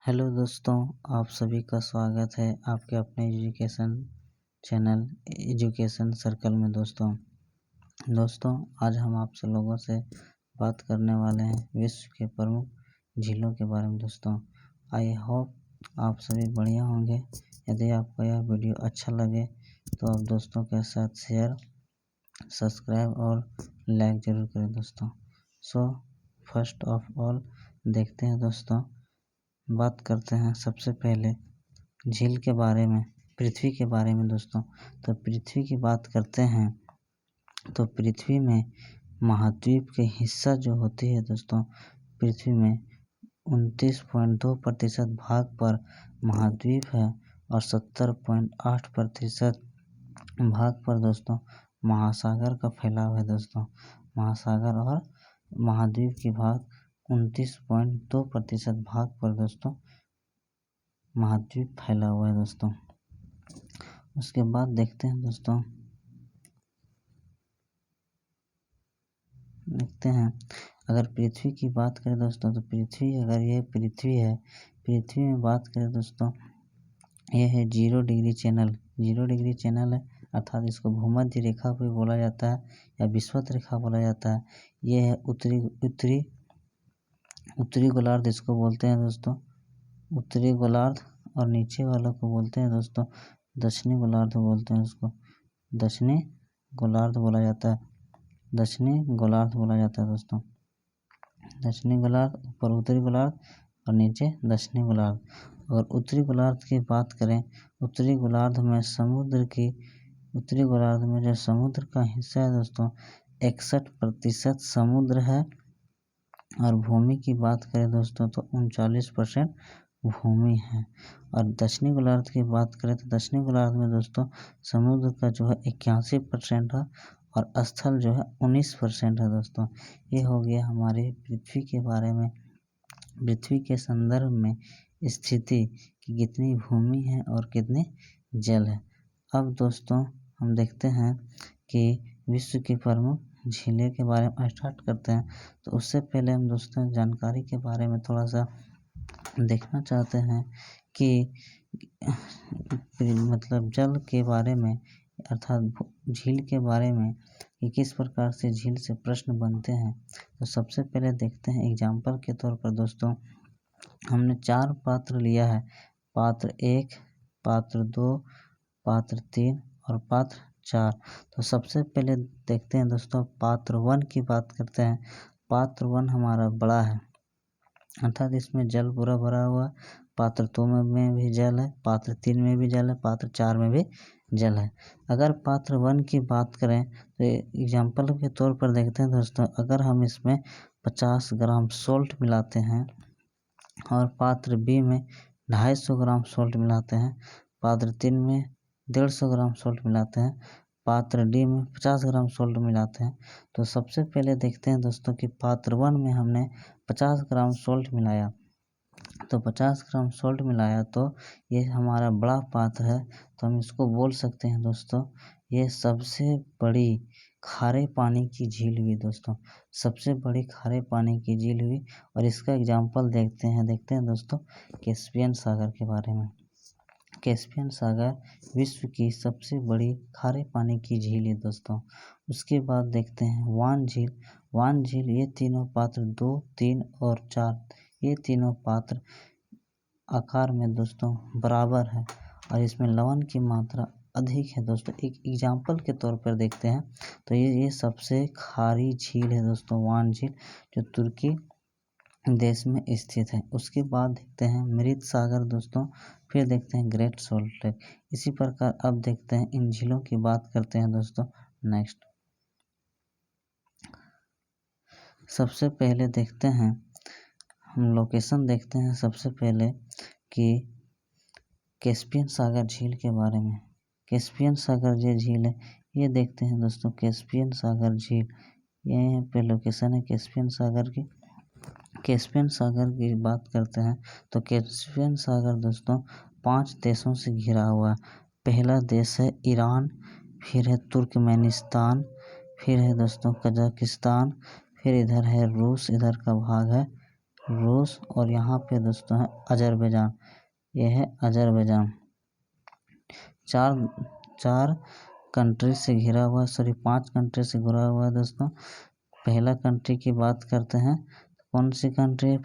Hello दोस्तों, आप सभी का स्वागत है आपके अपने एजुकेशन चैनल एजुकेशन सर्कल में। दोस्तों आज हम आपसे लोगों से बात करने वाले हैं विश्व के प्रमुख झीलों के बारे में। दोस्तों आई होप आप सभी बढ़िया होंगे। यदि आपको यह वीडियो अच्छा लगे तो आप दोस्तों के साथ शेयर, सब्सक्राइब और लाइक ज़रूर करें दोस्तों। सो फर्स्ट ऑफ ऑल देखते हैं दोस्तों, बात करते हैं सबसे पहले झील के बारे में, पृथ्वी के बारे में। दोस्तों तो पृथ्वी की बात करते हैं तो पृथ्वी में महाद्वीप के हिस्सा जो होती है दोस्तों, पृथ्वी में 29.2% भाग पर महाद्वीप है और 70.8% भाग पर दोस्तों महासागर का फैलाव है। दोस्तों महासागर और महाद्वीप की भाग 29.2% भाग पर दोस्तों महाद्वीप फैला हुआ है। दोस्तों उसके बाद देखते हैं दोस्तों, अगर पृथ्वी की बात करें दोस्तों तो पृथ्वी, अगर ये पृथ्वी है, पृथ्वी में बात करें दोस्तों, यह है 0 डिग्री चैनल। 0 डिग्री चैनल है, अर्थात इसको भूमध्य रेखा भी बोला जाता है या विषुवत रेखा बोला जाता है। ये है उत्तरी गोलार्ध इसको बोलते हैं दोस्तों, उत्तरी गोलार्ध। और नीचे वालों को बोलते हैं दोस्तों दक्षिणी गोलार्ध बोलते हैं, उसको दक्षिणी गोलार्ध बोला जाता है। दक्षिणी गोलार्ध बोला जाता है दोस्तों, दक्षिणी गोलार्ध, ऊपर उत्तरी गोलार्ध और नीचे दक्षिणी गोलार्ध। अगर उत्तरी गोलार्ध की बात करें, उत्तरी गोलार्ध में जो समुद्र का हिस्सा है दोस्तों 61% समुद्र है। और भूमि की बात करें दोस्तों तो 39% भूमि है। और दक्षिणी गोलार्ध की बात करें तो दक्षिणी गोलार्ध में दोस्तों समुद्र का जो है 81% है और स्थल जो है 19% है। दोस्तों ये हो गया हमारे पृथ्वी के बारे में, पृथ्वी के संदर्भ में स्थिति कि कितनी भूमि है और कितने जल है। अब दोस्तों हम देखते हैं कि विश्व की प्रमुख झीलें के बारे में स्टार्ट करते हैं। तो उससे पहले हम दोस्तों जानकारी के बारे में थोड़ा सा देखना चाहते हैं कि मतलब जल के बारे में, अर्थात झील के बारे में कि किस प्रकार से झील से प्रश्न बनते हैं। तो सबसे पहले देखते हैं एग्जाम्पल के तौर पर दोस्तों, हमने 4 पात्र लिया है, पात्र 1, पात्र 2, पात्र 3 और पात्र 4। तो सबसे पहले देखते हैं दोस्तों पात्र 1 की बात करते हैं। पात्र 1 हमारा बड़ा है, अर्थात इसमें जल पूरा भरा हुआ। पात्र 2 में भी जल है, पात्र 3 में भी जल है, पात्र 4 में भी जल है। अगर पात्र 1 की बात करें तो एग्जाम्पल के तौर पर देखते हैं दोस्तों, अगर हम इसमें 50 ग्राम सोल्ट मिलाते हैं और पात्र बी में 250 ग्राम सोल्ट मिलाते हैं, पात्र 3 में 150 ग्राम सोल्ट मिलाते हैं, पात्र डी में 50 ग्राम सोल्ट मिलाते हैं। तो सबसे पहले देखते हैं दोस्तों कि पात्र 1 में हमने 50 ग्राम सोल्ट मिलाया, तो 50 ग्राम सोल्ट मिलाया तो ये हमारा बड़ा पात्र है। तो हम इसको बोल सकते हैं दोस्तों ये सबसे बड़ी खारे पानी की झील हुई। दोस्तों सबसे बड़ी खारे पानी की झील हुई। और इसका एग्जाम्पल देखते हैं दोस्तों कैस्पियन सागर के बारे में। कैस्पियन सागर विश्व की सबसे बड़ी खारे पानी की झील है दोस्तों। उसके बाद देखते हैं वान झील। वान झील, ये तीनों पात्र 2, 3 और 4, ये तीनों पात्र आकार में दोस्तों बराबर है और इसमें लवण की मात्रा अधिक है। दोस्तों एक एग्जाम्पल के तौर पर देखते हैं तो ये सबसे खारी झील है दोस्तों, वान झील, जो तुर्की देश में स्थित है। उसके बाद देखते हैं मृत सागर दोस्तों, फिर देखते हैं ग्रेट सॉल्ट लेक। इसी प्रकार अब देखते हैं इन झीलों की बात करते हैं दोस्तों। नेक्स्ट सबसे पहले देखते हैं हम लोकेशन देखते हैं सबसे पहले कि कैस्पियन सागर झील के बारे में। कैस्पियन सागर जो झील है ये देखते हैं दोस्तों, कैस्पियन सागर झील, यहाँ पे लोकेशन है कैस्पियन सागर की। कैस्पियन सागर की बात करते हैं तो कैस्पियन सागर दोस्तों 5 देशों से घिरा हुआ है। पहला देश है ईरान, फिर है तुर्कमेनिस्तान, फिर है दोस्तों कजाकिस्तान, फिर इधर है रूस, इधर का भाग है रूस और यहाँ पे दोस्तों है अजरबैजान, ये है अजरबैजान। चार कंट्री से घिरा हुआ है, सॉरी 5 कंट्री से घिरा हुआ है दोस्तों। पहला कंट्री की बात करते हैं, कौन सी कंट्री है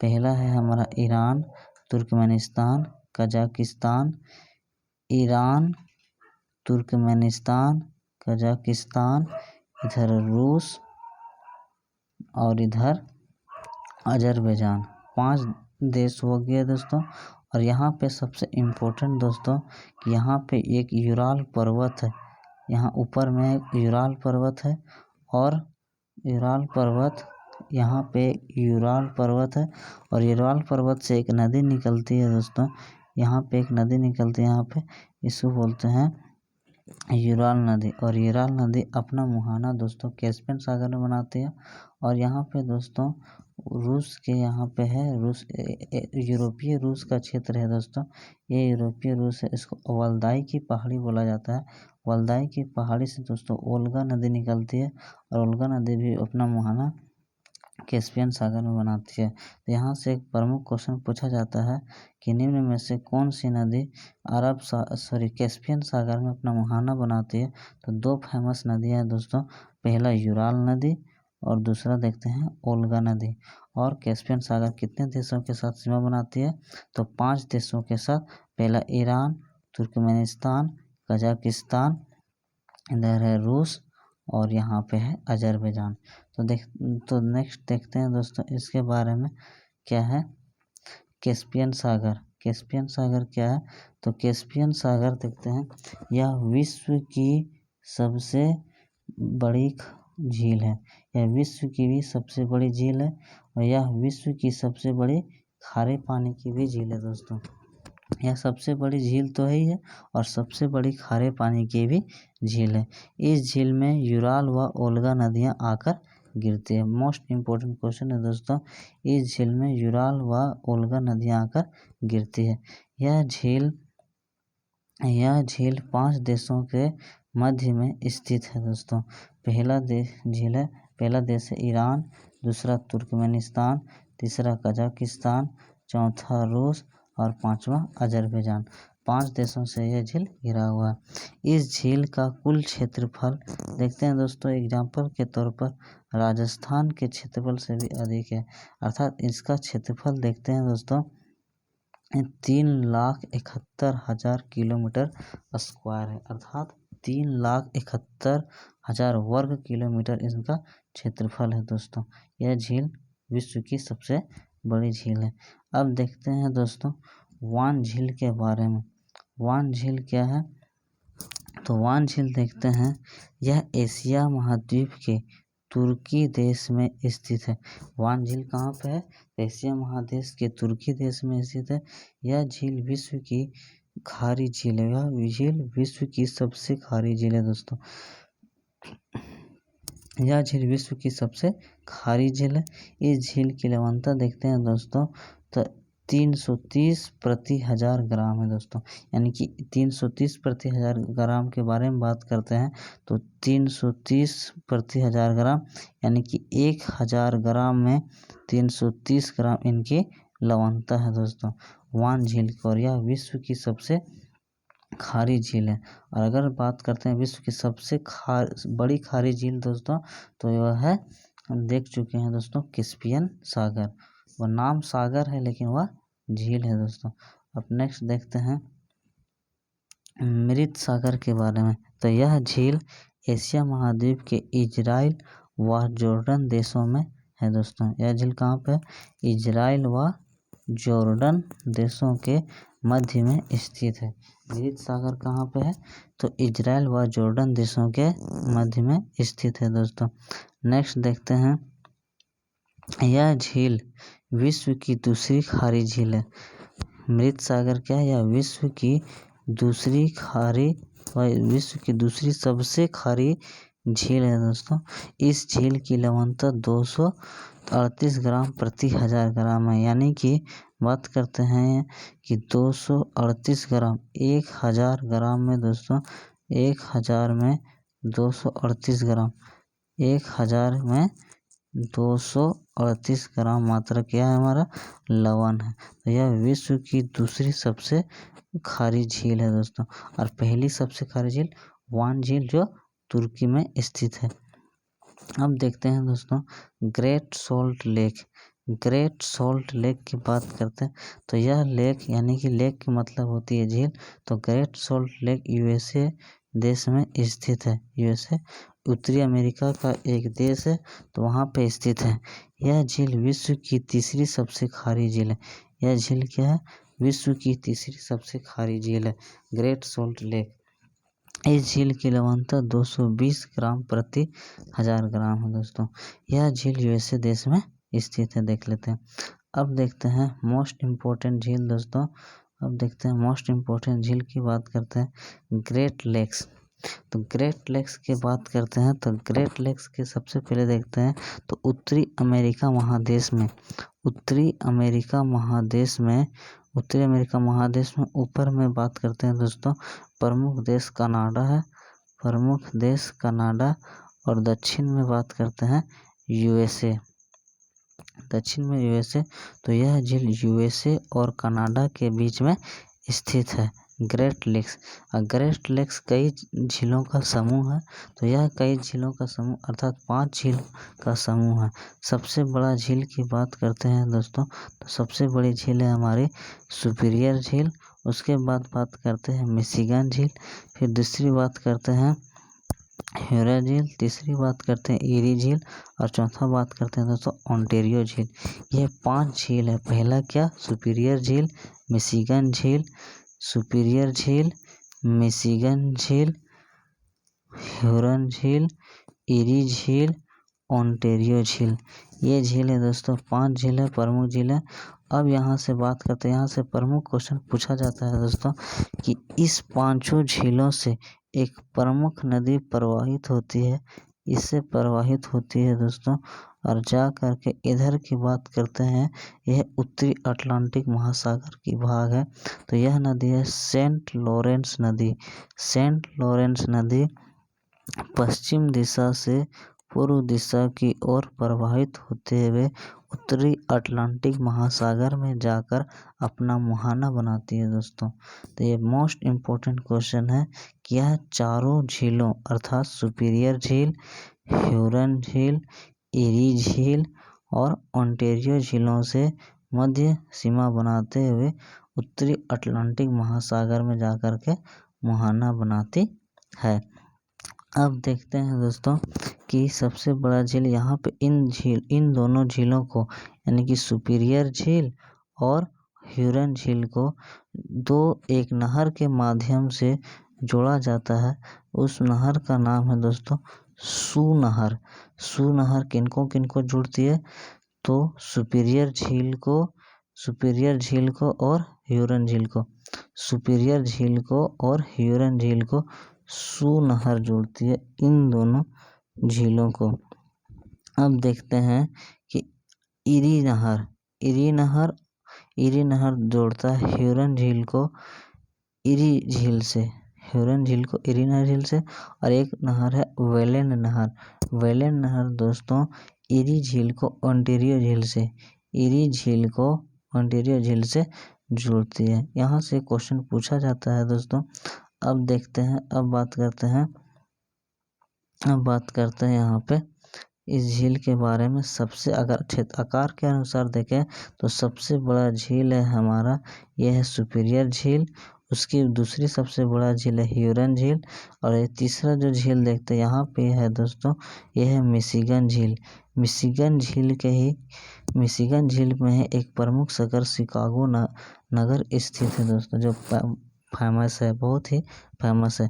पहला है हमारा Iran, Turkmenistan, Kazakhstan, Iran, Turkmenistan, Kazakhstan, इधर रूस और इधर अजरबैजान। 5 देश हो गए दोस्तों। और यहाँ पे सबसे इम्पोर्टेंट दोस्तों कि यहाँ पे एक यूराल पर्वत है, यहाँ ऊपर में एक यूराल पर्वत है और यूराल पर्वत यहाँ पे यूराल पर्वत है और यूराल पर्वत से एक नदी निकलती है दोस्तों। यहाँ पे एक नदी निकलती है, यहाँ पे इसको बोलते हैं यूराल नदी। और यूराल नदी अपना मुहाना दोस्तों कैस्पियन सागर में बनाती है। और यहाँ पे दोस्तों रूस के यहाँ पे है, रूस यूरोपीय रूस का क्षेत्र है दोस्तों। ये यूरोपीय रूस है, इसको वल्दाई की पहाड़ी बोला जाता है। वल्दाई की पहाड़ी से दोस्तों ओल्गा नदी निकलती है और ओल्गा नदी भी अपना मुहाना कैस्पियन सागर में बनाती है। तो यहाँ से एक प्रमुख क्वेश्चन पूछा जाता है कि निम्न में से कौन सी नदी कैस्पियन सागर में अपना मुहाना बनाती है। तो 2 फेमस नदियाँ हैं दोस्तों, पहला यूराल नदी और दूसरा देखते हैं ओल्गा नदी। और कैस्पियन सागर कितने देशों के साथ सीमा बनाती है, तो 5 देशों के साथ। पहला ईरान, तुर्कमेनिस्तान, कजाकिस्तान, इधर है रूस और यहाँ पे है अजरबैजान। तो नेक्स्ट देखते हैं दोस्तों इसके बारे में क्या है कैस्पियन सागर। कैस्पियन सागर क्या है, तो कैस्पियन सागर देखते हैं, यह विश्व की सबसे बड़ी झील है। यह विश्व की भी सबसे बड़ी झील है और यह विश्व की सबसे बड़ी खारे पानी की भी झील है दोस्तों। यह सबसे बड़ी झील तो है ही है और सबसे बड़ी खारे पानी की भी झील है। इस झील में यूराल व ओल्गा नदियाँ आकर गिरती है। मोस्ट इम्पोर्टेंट क्वेश्चन है दोस्तों, इस झील में यूराल व ओल्गा नदियाँ आकर गिरती है। यह झील 5 देशों के मध्य में स्थित है दोस्तों। पहला देश है ईरान, दूसरा तुर्कमेनिस्तान, तीसरा कजाकिस्तान, चौथा रूस और 5वां अजरबैजान। 5 देशों से यह झील घिरा हुआ है। इस झील का कुल क्षेत्रफल देखते हैं दोस्तों, एग्जाम्पल के तौर पर राजस्थान के क्षेत्रफल से भी अधिक है। अर्थात इसका क्षेत्रफल देखते हैं दोस्तों 3,71,000 किलोमीटर स्क्वायर है। अर्थात 3,71,000 वर्ग किलोमीटर इसका क्षेत्रफल है दोस्तों। यह झील विश्व की सबसे बड़ी झील है। अब देखते हैं दोस्तों वान झील के बारे में। वान झील क्या है, तो वान झील देखते हैं, यह एशिया महाद्वीप के तुर्की देश में स्थित है। वान झील कहाँ पे है, एशिया महादेश के तुर्की देश में स्थित है। यह झील विश्व की खारी झील है। यह झील विश्व की सबसे खारी झील है दोस्तों। यह झील विश्व की सबसे खारी झील है। इस झील की लवणता देखते हैं दोस्तों, तो 330 प्रति 1000 ग्राम है दोस्तों। यानी कि 330 प्रति 1000 ग्राम के बारे में बात करते हैं तो 330 प्रति 1000 ग्राम यानी कि 1000 ग्राम में 330 ग्राम इनकी लवणता है दोस्तों वान झील की। और यह विश्व की सबसे खारी झील है। और अगर बात करते हैं विश्व की सबसे बड़ी खारी झील दोस्तों, तो यह है, हम देख चुके हैं दोस्तों, कैस्पियन सागर। वह नाम सागर है लेकिन वह झील है दोस्तों। अब नेक्स्ट देखते हैं मृत सागर के बारे में। तो यह झील एशिया महाद्वीप के इजराइल व जॉर्डन देशों में है दोस्तों। यह झील कहाँ पे है, इजराइल व जॉर्डन देशों के मध्य में स्थित है। मृत सागर कहाँ पे है, तो इजराइल व जॉर्डन देशों के मध्य में स्थित है दोस्तों। नेक्स्ट देखते हैं, यह झील विश्व की दूसरी खारी झील है। मृत सागर क्या है, यह विश्व की दूसरी सबसे खारी झील है दोस्तों। इस झील की लवणता 238 ग्राम प्रति 1000 ग्राम है। यानी कि बात करते हैं कि 238 ग्राम 1000 ग्राम में दोस्तों, 1000 में 238 ग्राम, 1000 में 238 38 ग्राम मात्रा क्या है हमारा लवण है। तो यह विश्व की दूसरी सबसे खारी झील है दोस्तों। और पहली सबसे खारी झील वान झील जो तुर्की में स्थित है। अब देखते हैं दोस्तों great salt lake. Great salt lake की बात करते हैं तो यह लेक यानी कि लेक की मतलब होती है झील। तो ग्रेट सॉल्ट लेक यूएसए देश में स्थित है। यूएसए उत्तरी अमेरिका का एक देश है, तो वहाँ पे स्थित है। यह झील विश्व की तीसरी सबसे खारी झील है। यह झील क्या है? विश्व की तीसरी सबसे खारी झील है ग्रेट सॉल्ट लेक। इस झील की लवणता 220 ग्राम प्रति 1000 ग्राम है दोस्तों। यह झील यूएसए देश में स्थित है। देख लेते हैं। अब देखते हैं मोस्ट इम्पोर्टेंट झील दोस्तों। अब देखते हैं मोस्ट इम्पोर्टेंट झील की बात करते हैं ग्रेट लेक्स। तो ग्रेट लेक्स की बात करते हैं तो ग्रेट लेक्स के सबसे पहले देखते हैं तो उत्तरी अमेरिका महादेश में ऊपर में बात करते हैं दोस्तों। प्रमुख देश कनाडा और दक्षिण में बात करते हैं यूएसए। तो यह झील यूएसए और कनाडा के बीच में स्थित है ग्रेट लेक्स। ग्रेट लेक्स कई झीलों का समूह है। तो यह कई झीलों का समूह अर्थात 5 झील का समूह है। सबसे बड़ा झील की बात करते हैं दोस्तों तो सबसे बड़ी झील है हमारी सुपीरियर झील। उसके बाद बात करते हैं मिशिगन झील। फिर दूसरी बात करते हैं ह्यूरन झील। तीसरी बात करते हैं ईरी झील और चौथा बात करते हैं दोस्तों ओंटारियो झील। यह 5 झील है। पहला क्या? सुपीरियर झील, मिशिगन झील, सुपीरियर झील, मिशिगन झील, ह्यूरन झील, ईरी झील, ओंटारियो झील। ये झील है दोस्तों। 5 झील है, प्रमुख झील है। अब यहाँ से बात करते हैं, यहाँ से प्रमुख क्वेश्चन पूछा जाता है दोस्तों कि इस 5 झीलों से एक प्रमुख नदी प्रवाहित होती है। इससे प्रवाहित होती है दोस्तों और जा करके इधर की बात करते हैं, यह उत्तरी अटलांटिक महासागर की भाग है। तो यह नदी है सेंट लॉरेंस नदी। सेंट लॉरेंस नदी पश्चिम दिशा से पूर्व दिशा की ओर प्रवाहित होते हुए उत्तरी अटलांटिक महासागर में जाकर अपना मुहाना बनाती है दोस्तों। तो ये मोस्ट इम्पोर्टेंट क्वेश्चन है कि यह चारों झीलों अर्थात सुपीरियर झील, ह्यूरन झील, ईरी झील और ओंटारियो झीलों से मध्य सीमा बनाते हुए उत्तरी अटलांटिक महासागर में जाकर के मुहाना बनाती है। अब देखते हैं दोस्तों कि सबसे बड़ा झील यहाँ पे इन दोनों झीलों को यानी कि सुपीरियर झील और ह्यूरन झील को एक नहर के माध्यम से जोड़ा जाता है। उस नहर का नाम है दोस्तों सू नहर। सू नहर किनको किनको जोड़ती है? तो सुपीरियर झील को और ह्यूरन झील को। सुपीरियर झील को और ह्यूरन झील को सू नहर जोड़ती है इन दोनों झीलों को। अब देखते हैं कि ईरी नहर जोड़ता है ह्यूरन झील को ईरी झील से। ईरी झील से और एक नहर है वेलेन नहर। वेलेन नहर दोस्तों ईरी झील को ओंटारियो झील से जोड़ती है। यहाँ से क्वेश्चन पूछा जाता है दोस्तों। अब देखते हैं, अब बात करते हैं यहाँ पे इस झील के बारे में। सबसे अगर क्षेत्र आकार के अनुसार देखें तो सबसे बड़ा झील है हमारा यह है सुपीरियर झील। उसकी दूसरी सबसे बड़ा झील है ह्यूरन झील और ये तीसरा जो झील देखते हैं यहाँ पे है दोस्तों, यह है मिशिगन झील। मिशिगन झील में है एक प्रमुख शहर शिकागो नगर स्थित है दोस्तों, जो फेमस है, बहुत ही फेमस है।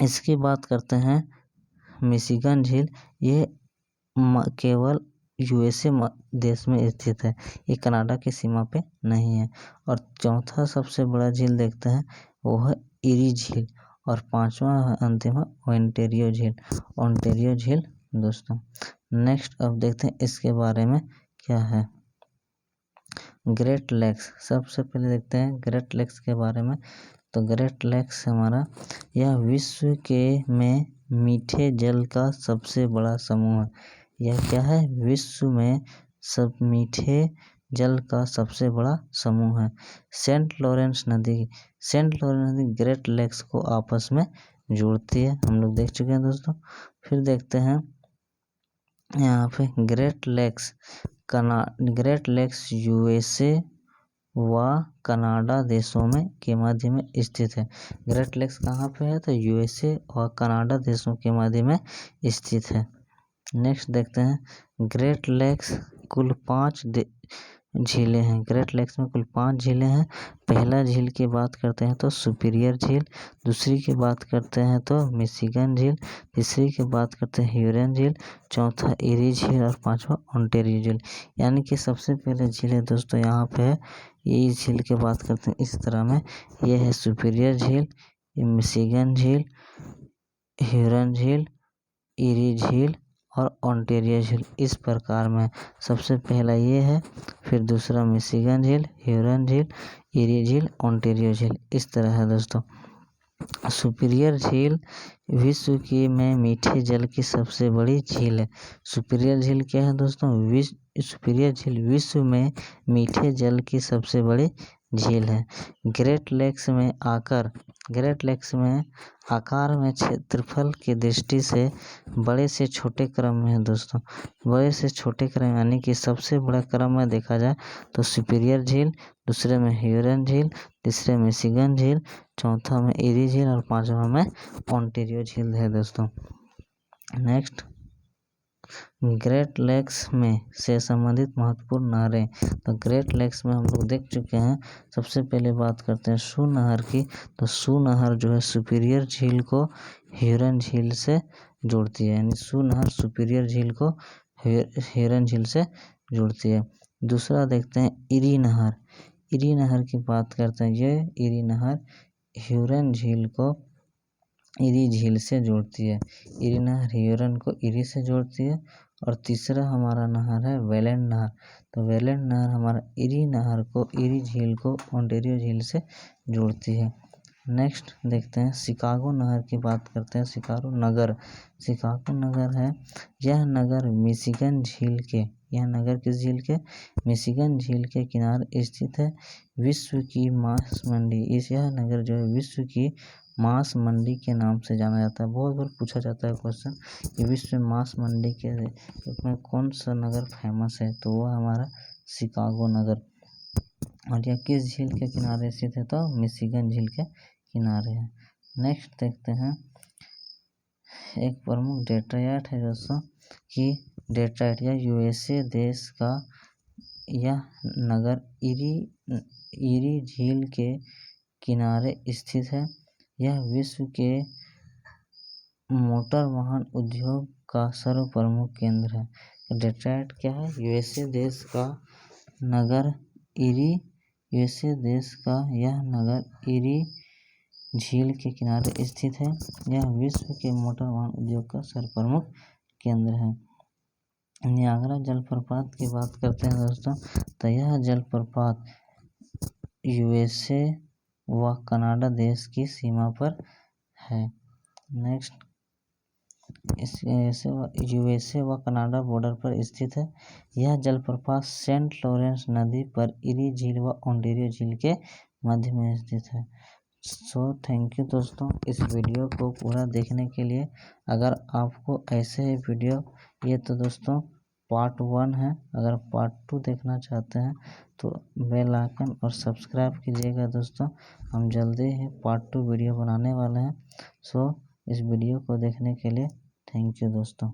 इसकी बात करते हैं मिशिगन झील, ये केवल यूएसए देश में स्थित है, ये कनाडा की सीमा पे नहीं है। और चौथा सबसे बड़ा झील देखते हैं वो है ईरी झील और 5वां अंतिम है ओंटारियो झील दोस्तों। नेक्स्ट अब देखते हैं इसके बारे में क्या है ग्रेट लेक्स। सबसे पहले देखते हैं ग्रेट लेक्स के बारे में। तो ग्रेट लेक्स हमारा यह विश्व के में मीठे जल का सबसे बड़ा समूह है। यह क्या है? विश्व में सब मीठे जल का सबसे बड़ा समूह है। सेंट लॉरेंस नदी ग्रेट लेक्स को आपस में जोड़ती है, हम लोग देख चुके हैं दोस्तों। फिर देखते हैं यहाँ पे ग्रेट लेक्स यूएसए व कनाडा देशों में के मध्य में स्थित है। ग्रेट लेक्स कहाँ पे है? तो यूएसए और कनाडा देशों के मध्य में स्थित है। नेक्स्ट देखते हैं ग्रेट लेक्स कुल 5 झीलें हैं। ग्रेट लेक्स में कुल 5 झीलें हैं। पहला झील की बात करते हैं तो सुपीरियर झील, दूसरी की बात करते हैं तो मिशिगन झील, तीसरी की बात करते हैं ह्यूरन झील, चौथा एरी झील और पांचवा ओंटारियो झील। यानी कि सबसे पहले झील है दोस्तों यहाँ पे है, ये झील की बात करते हैं इस तरह में, ये है सुपीरियर झील, मिशिगन झील, ह्यूरन झील, एरी झील और ओंटारियो झील, इस प्रकार में। सबसे पहला ये है, फिर दूसरा मिशिगन झील, ह्यूरन झील, एरी झील, ओंटारियो झील, इस तरह है दोस्तों। सुपीरियर झील विश्व की में मीठे जल की सबसे बड़ी झील है। सुपीरियर झील क्या है दोस्तों? सुपीरियर झील विश्व में मीठे जल की सबसे बड़ी झील है। ग्रेट लेक्स में आकार में क्षेत्रफल की दृष्टि से बड़े से छोटे क्रम में है दोस्तों। बड़े से छोटे क्रम यानी कि सबसे बड़ा क्रम में देखा जाए तो सुपीरियर झील, दूसरे में ह्यूरन झील, तीसरे में मिशिगन झील, चौथा में एरी झील और पांचवा में ओंटारियो झील है दोस्तों। नेक्स्ट ग्रेट लेक्स में से संबंधित महत्वपूर्ण नहरें। तो ग्रेट लेक्स में हम लोग देख चुके हैं। सबसे पहले बात करते हैं सू नहर की। तो सू नहर जो है सुपीरियर झील को ह्यूरन झील से जोड़ती है, यानी सू नहर सुपीरियर झील को ह्यूरन झील से जोड़ती है। दूसरा देखते हैं इरी नहर। इरी नहर की बात करते हैं, ये इरी नहर ह्यूरन झील को इरी झील से जोड़ती है। इरी नहर ह्यूरन को इरी से जोड़ती है। और तीसरा हमारा नहर है वेलेंट नहर। तो वेलेंट नहर हमारा इरी नहर को, इरी झील को ओंटारियो झील से जोड़ती है। नेक्स्ट देखते हैं शिकागो नहर की बात करते हैं। शिकागो नगर है, यह नगर मिशिगन झील के, यह नगर किस झील के? मिशिगन झील के किनारे स्थित है। विश्व की मांस मंडी, यह नगर जो है विश्व की मांस मंडी के नाम से जाना जाता है। बहुत बार पूछा जाता है क्वेश्चन कि विश्व में मांस मंडी के रूप में कौन सा नगर फेमस है? तो वो हमारा शिकागो नगर। और यह किस झील के किनारे स्थित है? तो मिशिगन झील के किनारे है। नेक्स्ट देखते हैं एक प्रमुख डेट्रायट है दोस्तों कि डेट्रायट या यूएसए देश का यह नगर इरी झील के किनारे स्थित है। यह विश्व के मोटर वाहन उद्योग का सर्व प्रमुख केंद्र है। डेट्रायट क्या है? यूएसए देश का यह नगर इरी झील के किनारे स्थित है। यह विश्व के मोटर वाहन उद्योग का सर्व प्रमुख केंद्र है। नियाग्रा जलप्रपात की बात करते हैं दोस्तों, तो यह जलप्रपात यूएसए व कनाडा देश की सीमा पर है। नेक्स्ट यूएसए व कनाडा बॉर्डर पर स्थित है। यह जलप्रपात सेंट लॉरेंस नदी पर इरी झील व ओंटारियो झील के मध्य में स्थित है। सो थैंक यू दोस्तों इस वीडियो को पूरा देखने के लिए। अगर आपको ऐसे ही वीडियो, ये तो दोस्तों पार्ट 1 है, अगर पार्ट 2 देखना चाहते हैं तो बेल आइकन और सब्सक्राइब कीजिएगा दोस्तों। हम जल्दी ही पार्ट 2 वीडियो बनाने वाले हैं। सो इस वीडियो को देखने के लिए थैंक यू दोस्तों।